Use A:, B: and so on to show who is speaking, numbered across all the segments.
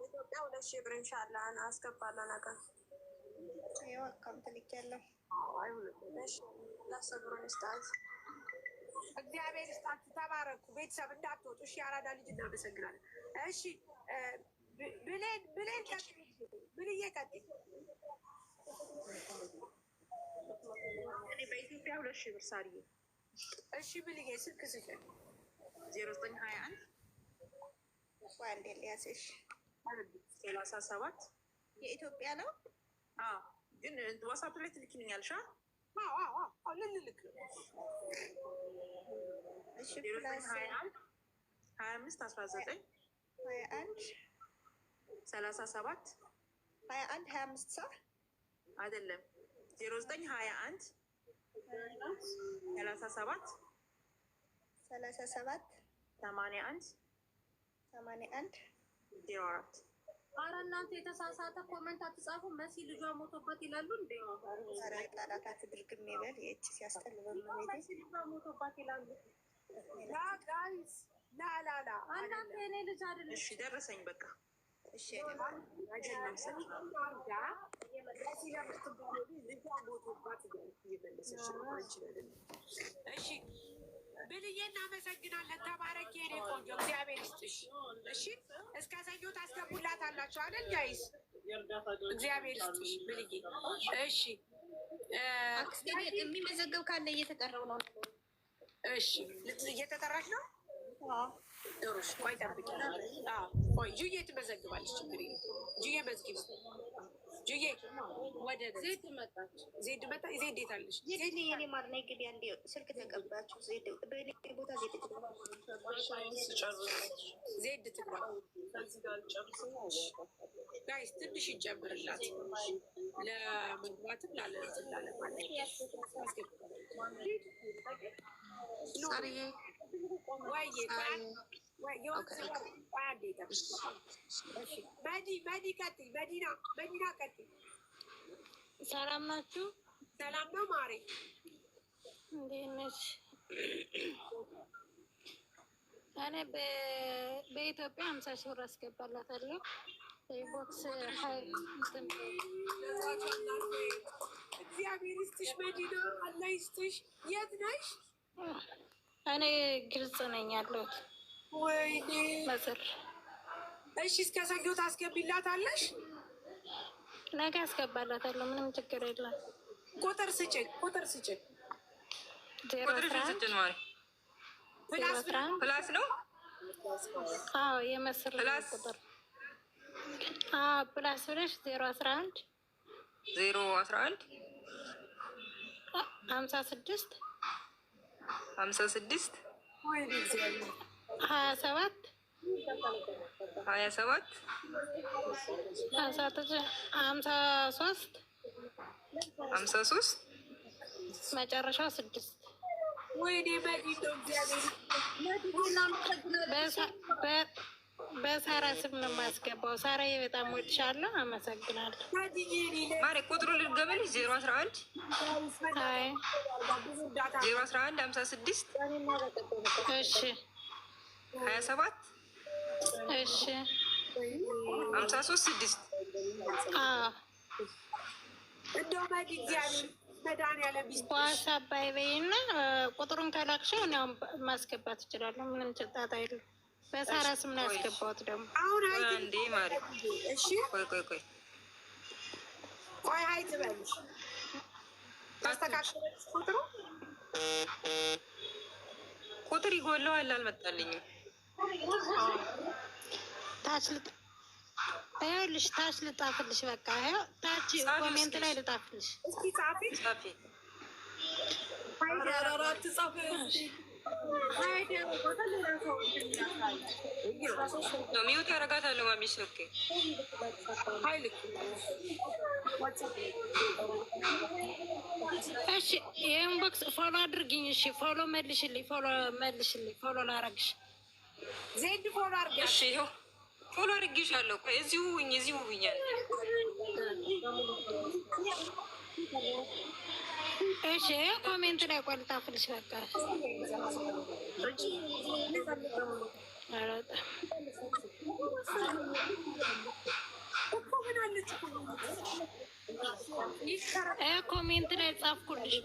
A: ኢትዮጵያ 2,000 ብር ኢንሻአላህ አስገባለሁ ነገር ይኸው አካውንት ልኬያለሁ። እሺ ላሰብሩን ስታት እግዚአብሔር ይስጣችሁ። ተባረኩ ቤተሰብ እንዳትወጡ እሺ። አራዳ ልጅ እናመሰግናለን። እሺ ብሌን ብልዬ ቀጥይ። እኔ በኢትዮጵያ 2,000 ብር ሳርዬ። እሺ ብልዬ ስልክ ስጭኝ 0921 ዋንዴ ሊያስሽ 37 የኢትዮጵያ ነው። ግን ዋትስአፕ ላይ ትልኪልኛለሽ? ልልክ ነው። እሺ 21 25 19 21 37 21 25 ሰው አይደለም 0921 37 81 04
B: ኧረ እናንተ የተሳሳተ ኮመንት አትጻፉ። መሲ ልጇ ሞቶባት ይላሉ እንዴ?
A: ኧረ ጣላታት ድርግም ይበል። የእጅ ሲያስጠልበን
B: መሲ ልጇ ሞቶባት ይላሉ። ጋይስ ላላላ እናንተ የኔ ልጅ አይደለም።
A: እሺ ደረሰኝ በቃ እሺ። እሺ ብልዬ እናመሰግናለን። ተባረክ የኔ ቆንጆ እግዚአብሔር ይስጥሽ። እሺ እስከ ሰኞ ታስገቡላት አላችሁ አይደል ጋይስ? እግዚአብሔር ይስጥሽ ብልዬ። እሺ
B: የሚመዘገብ ካለ እየተጠራው ነው።
A: እሺ እየተጠራች ነው። ጥሩሽ ቆይ ጠብቂ። ቆይ ጁዬ ትመዘግባለች። ችግር ጁዬ መዝጊብ። ጁዬ ወደ ዜድ መጣች። ዜድ መጣ። ዜድ የት አለሽ? ዜድ የኔ ማር ነይ ግቢ። አንዴ ስልክ ተቀባችሁ። ዜድ በእኔ ቦታ ዜድ ትግባ። ዜድ ትግባ። ጋይስ ትንሽ ይጨምርላት ለመግባትም ላለማለት መዲና ቀጥይ።
B: ሰላም ናችሁ?
A: ሰላም ነው ማሬ።
B: እንዴት ነሽ? እኔ በኢትዮጵያ 50 ሺህ ብር አስገባላታለሁ። ቦክስ
A: እግዚአብሔር ይስጥሽ መዲና፣ አላህ ይስጥሽ። የት ነሽ?
B: እኔ ግልጽ ነኝ ያለሁት።
A: ወይኔ
B: መስር።
A: እሺ እስከ ሰኞ ታስገቢላታለሽ?
B: ነገ አስገባላታለሁ። ምንም ችግር የለም።
A: ቁጥር ስጭኝ። ፕላስ ነው።
B: አዎ የመስር ቁጥር ፕላስ ብለሽ 011 56
A: 57 53 መጨረሻው 6 ወይኔ
B: በሳራ ስም ነው የማስገባው። ሳራዬ በጣም ወድሻለሁ። አመሰግናለሁ።
A: ማሬ ቁጥሩ ልትገበልሽ 011 56
B: እሺ
A: 27
B: እሺ
A: 53 6 እንደው እግዚአብሔር መድኃኒዓለም
B: ዋትስአፕ በይና ቁጥሩን ከላክሽው እኔ ማስገባት እችላለሁ። ምንም ጭጣት አይደለም። በሳራ ስም ነው ያስገባሁት። ደግሞ
A: አሁን አንዴ ማሪ እሺ፣ ቆይ ሀይ ትበልሽ ታስተካክለሽ። ቁጥር ይጎለዋል። አልመጣልኝም።
B: ይኸውልሽ ታች ልጣፍልሽ። በቃ ይኸው ታች ኮሜንት ላይ ልጣፍልሽ።
A: እስኪ ጻፊ ሚውት ያደርጋታለሁ። ማሚሽ ኦኬ።
B: እሺ ይሄን ቦክስ ፎሎ አድርጊኝ። እሺ ፎሎ መልሽልኝ። ፎሎ ላረግሽ
A: ዜድ ፎሎ አድርገሽ።
C: እሺ ይኸው ፎሎ አድርጌሻለሁ። ቆይ እዚሁ ሁኛል።
B: እሺ ኮሜንት ላይ ቆልጣፍልሽ በቃ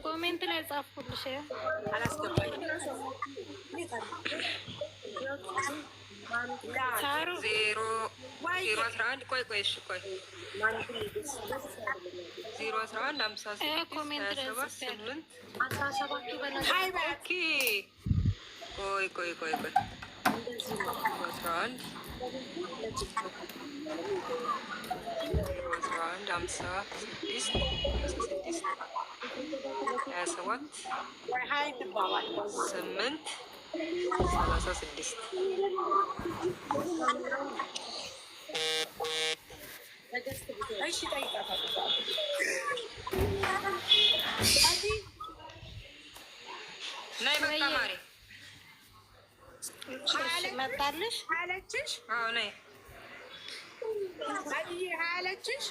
B: ኮሜንት ላይ ጻፍኩልሽ።
A: አላስገባኝም።
C: ሳሩ 011 ቆይ እሺ ቆይ 011 56
B: ኮሜንት ላይ
C: 27
B: 17 በላይ
C: ኦኬ ቆይ 011 ናይ በቃ ማሪ
B: መጣልሽ
A: አለችሽ።
C: አዎ ነይ
A: አለችሽ።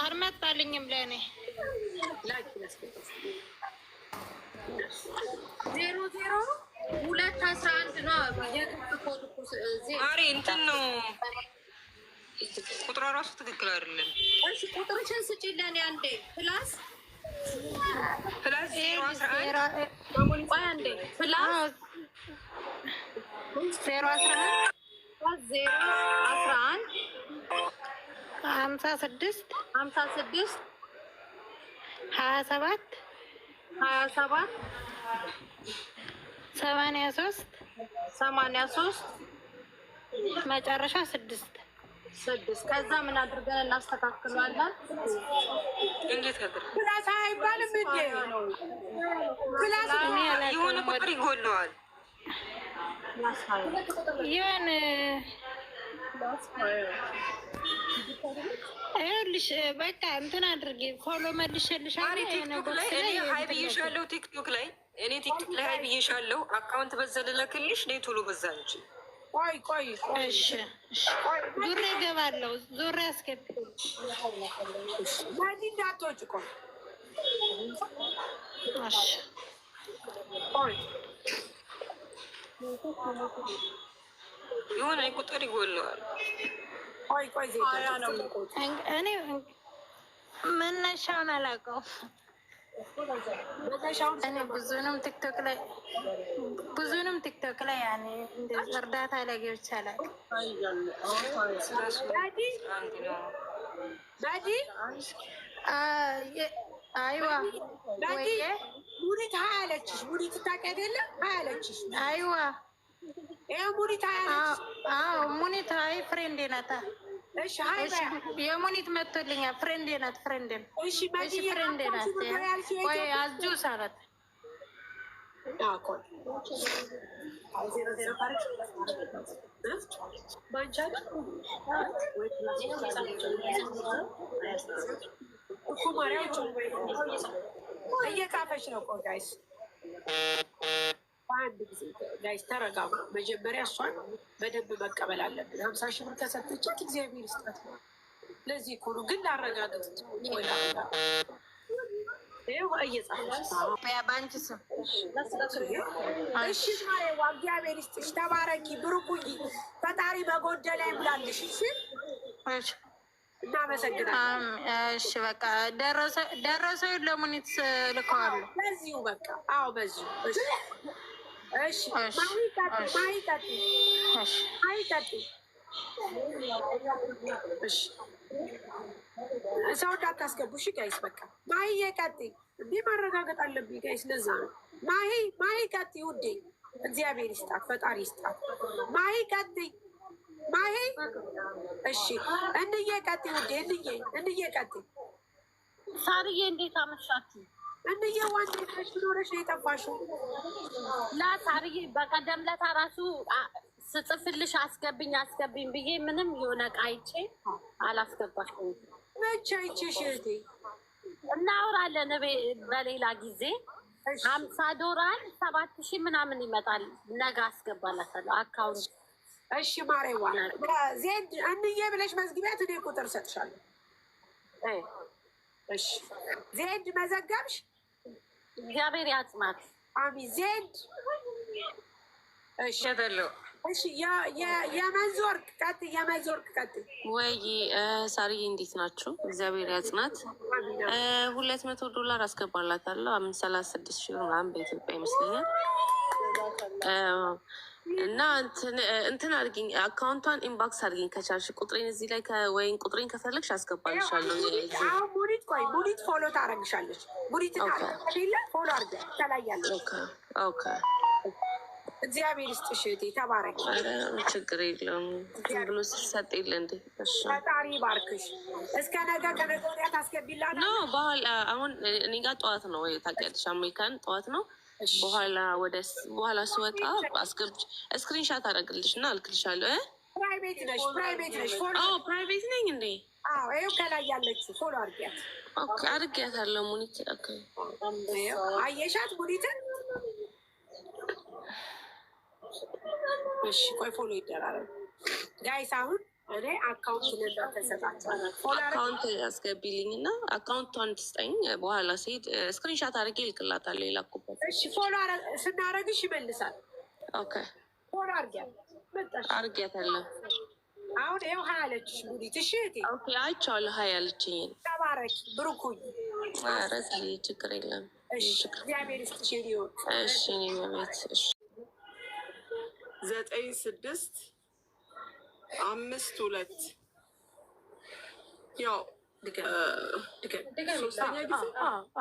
B: አልመጣልኝም ለእኔ
D: 00211 ነው የግብ ኮድ
C: ማሪ እንትን ነው ቁጥሯ ራሱ ትክክል አይደለም።
D: እሺ ቁጥርሽን ስጪኝ አንዴ። ፕላስ
C: 011
D: ቆይ አንዴ ፕላስ
B: 011 56 27 83 መጨረሻ 6
D: ከዛ ምን አድርገን እናስተካክለዋለን?
C: እንዴት አድርገን
A: ፕላስ አይባልም እንዴ? ፕላስ
C: የሆነ ቁጥር ይጎለዋል።
B: ይሁን ይኸውልሽ በቃ እንትን አድርጌ ፎሎ መልሼልሻለሁ።
C: ቲክቶክ ላይ እኔ ሀይ ብዬሻለሁ። ቲክቶክ ላይ ሀይ ብዬሻለሁ። አካውንት በዛ ልላክልሽ። ነይ ቶሎ በዛ እንጂ
A: ቆይ
B: እሺ ዙሬ እገባለሁ። ዙሬ አስገቢ
A: ማዲ እንዳትወጪ።
B: እሺ
C: የሆነ ቁጥር ይጎለዋል።
B: እኔ መነሻውን አላውቀውም። እኔ ብዙንም ቲክቶክ ላይ ያኔ እርዳታ ላይ ገብቼ አላውቅም። አይዋ ወይዬ
A: ሙኒት ሀያለችሽ። ሙኒት ታውቂ አይደለም? ሀያለችሽ።
B: አይዋ
A: ሙኒት ሀያለችሽ።
B: ሙኒት አይ ፍሬንዴ ናት።
A: እሺ ሀይ
B: የሙኒት መቶልኛል። ፍሬንዴ ናት። ፍሬንዴ ናት። ቆይ አጁስ አላት።
A: እየጻፈች ነው። ቆይ ጋይስ በአንድ ጊዜ ጋይስ ተረጋጉ። መጀመሪያ እሷን በደንብ መቀበል አለብን። 50 ሺህ ብር ከሰጠቻት እግዚአብሔር ይስጣት። ለዚህ እኮ ነው ግን ላረጋግጥ እየጻፈች
B: በአንቺ ስም
A: እሺ። እግዚአብሔር ይስጥሽ፣ ተባረኪ፣ ብሩኩኝ፣ ፈጣሪ በጎደለ ይሙላልሽ። እሺ እናመሰግናለን።
B: እሺ በቃ ደረሰው ለሙኒት ልከዋለሁ።
A: በዚሁ በቃ በዚሁ እሺ። ሰው እንዳታስገቡ እሺ ጋይስ። በቃ ማሂዬ ቀጥይ። እንዲህ ማረጋገጥ አለብኝ ጋይስ። ለዛ ነው ማሂ ቀጥይ ውዴ። እግዚአብሔር ይስጣት፣ ፈጣሪ ይስጣት። ማሂ ቀጥይ። ማሂ እሺ። እንዬ ቀጥይ ውዴ። እንዬ ቀጥይ።
D: ሳርዬ እንዴት አመሻችሁ?
A: እንዬ ዋንዴታሽ ኖረሽ ነው የጠፋሽው?
D: ሳርዬ በቀደም ለታ ራሱ ስጽፍልሽ አስገብኝ ብዬ ምንም የሆነ ዕቃ አይቼ አላስገባሽም።
A: መቼ አይቼሽ እህቴ?
D: እናወራለን በሌላ ጊዜ $50 7,000 ምናምን ይመጣል። ነገ አስገባላታለሁ አካውንት።
A: እሺ ማሬዋ ዜድ እንዬ ብለሽ መዝግቢያት፣ እኔ ቁጥር ሰጥሻለሁ። እሺ ዜድ መዘገብሽ?
D: እግዚአብሔር ያጽናት።
A: አሚን ዜድ። እሺ
C: ሸተለው
A: እሺ የመንዞርቅ ቀጥ የመንዞርቅ ቀጥ
E: ወይ ሳርዬ እንዴት ናችሁ? እግዚአብሔር ያጽናት። $200 አስገባላታለሁ። 536,000 ምናምን በኢትዮጵያ ይመስለኛል። እና እንትን አድርጊኝ፣ አካውንቷን ኢንባክስ አድርጊኝ ከቻልሽ። ቁጥሬን እዚህ ላይ ወይም ቁጥሬን ከፈለግሽ አስገባልሻለሁ።
A: ሙኒት ቆይ ሙኒት ፎሎ ታደርግሻለች። ሙኒት ፎሎ አድርገ ተለያለች። እግዚአብሔር ይስጥሽ እህቴ፣ ተባረኪ።
E: ችግር የለውም። ዝም ብሎ ሲሰጥ የለ እንዴ?
A: ፈጣሪ ባርክሽ። እስከ ነገ ከነገ ወዲያ ታስገቢላት
E: ነው። አሁን እኔ ጋር ጠዋት ነው ታውቂያለሽ፣ አሜሪካን ጠዋት ነው። በኋላ ስወጣ አስገብቼ ስክሪንሻት አደረግልሽ እና አልክልሻለሁ።
A: ፕራይቬት ነሽ? ፕራይቬት ነሽ?
E: ፕራይቬት ነኝ እንዴ?
A: ይኸው ከላይ ያለችው ፎሎ አድርጊያት።
E: አድርጊያታለሁ። ሙኒት
A: አየሻት? ሙኒትን እሺ ቆይ ፎሎ ይደራረግ ጋይስ። አሁን እኔ አካውንት ነበር ተሰጣቸዋለሁ።
E: አካውንት አስገቢልኝ እና አካውንቷን ትስጠኝ። በኋላ ሲሄድ ስክሪንሻት አድርጌ ይልክላታለሁ የላኩበት።
A: እሺ ፎሎ ስናደርግሽ ይመልሳል።
E: ኦኬ
A: ፎሎ
E: አድርጊያታለሁ።
A: አሁን ይኸው ሀያ አለችሽ ሙኒት። እሺ
E: ኦኬ አይቼዋለሁ። ሀያ አለችኝ።
A: ተባረኪ ብሩኩኝ።
E: ኧረ ችግር የለም።
A: እግዚአብሔር ይስጥሽ።
E: እሺ እኔ በቤት እሺ
F: 9-6-5-2 ያው ሶስተኛ ጊዜ